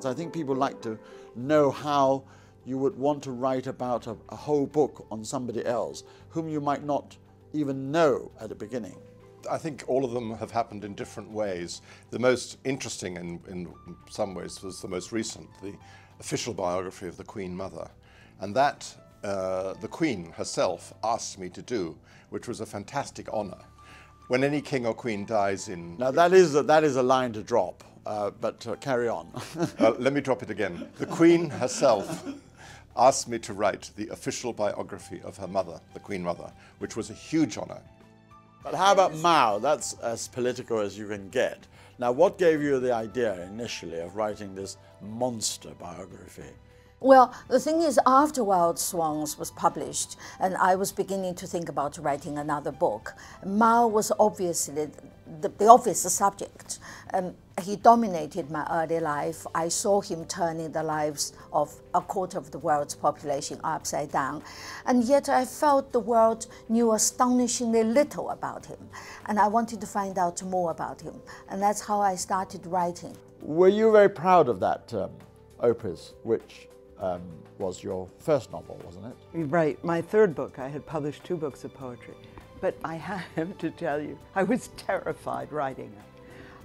I think people like to know how you would want to write about a whole book on somebody else whom you might not even know at the beginning. I think all of them have happened in different ways. The most interesting in some ways was the most recent, the official biography of the Queen Mother. And that the Queen herself asked me to do, which was a fantastic honor. When any king or queen dies in... Now that is a line to drop, but carry on. Let me drop it again. The Queen herself asked me to write the official biography of her mother, the Queen Mother, which was a huge honor. But how about Mao? That's as political as you can get. Now, what gave you the idea initially of writing this monster biography? Well, the thing is, after Wild Swans was published, and I was beginning to think about writing another book, Mao was obviously the obvious subject. He dominated my early life. I saw him turning the lives of a quarter of the world's population upside down. And yet I felt the world knew astonishingly little about him. And I wanted to find out more about him. And that's how I started writing. Were you very proud of that opus, which was your first novel, wasn't it? Right, my third book. I had published 2 books of poetry. But I have to tell you, I was terrified writing it.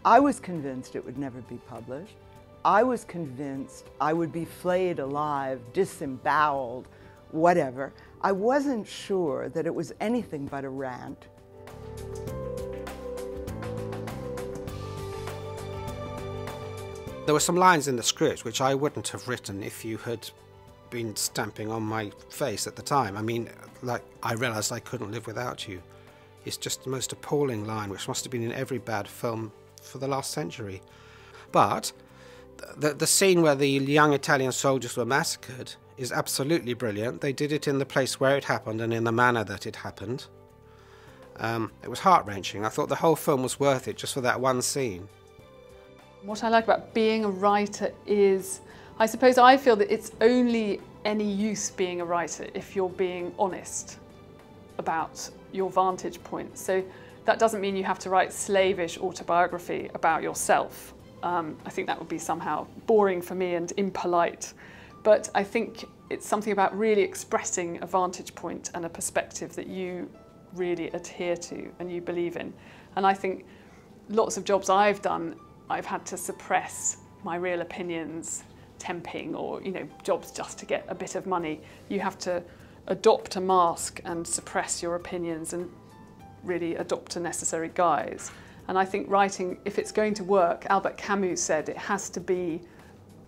I was convinced it would never be published. I was convinced I would be flayed alive, disemboweled, whatever. I wasn't sure that it was anything but a rant. There were some lines in the script which I wouldn't have written if you had been stamping on my face at the time. I mean, like, I realised I couldn't live without you. It's just the most appalling line, which must have been in every bad film for the last century. But the scene where the young Italian soldiers were massacred is absolutely brilliant. They did it in the place where it happened and in the manner that it happened. It was heart-wrenching. I thought the whole film was worth it just for that one scene. What I like about being a writer is, I suppose I feel that it's only any use being a writer if you're being honest about your vantage point. So that doesn't mean you have to write slavish autobiography about yourself. I think that would be somehow boring for me and impolite. But I think it's something about really expressing a vantage point and a perspective that you really adhere to and you believe in. And I think lots of jobs I've done, I've had to suppress my real opinions, temping, or jobs just to get a bit of money. You have to adopt a mask and suppress your opinions and really adopt a necessary guise. And I think writing, if it's going to work, Albert Camus said it has to be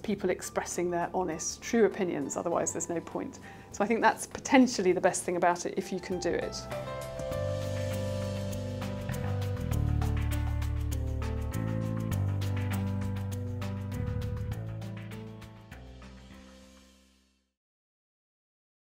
people expressing their honest, true opinions, otherwise there's no point. So I think that's potentially the best thing about it if you can do it.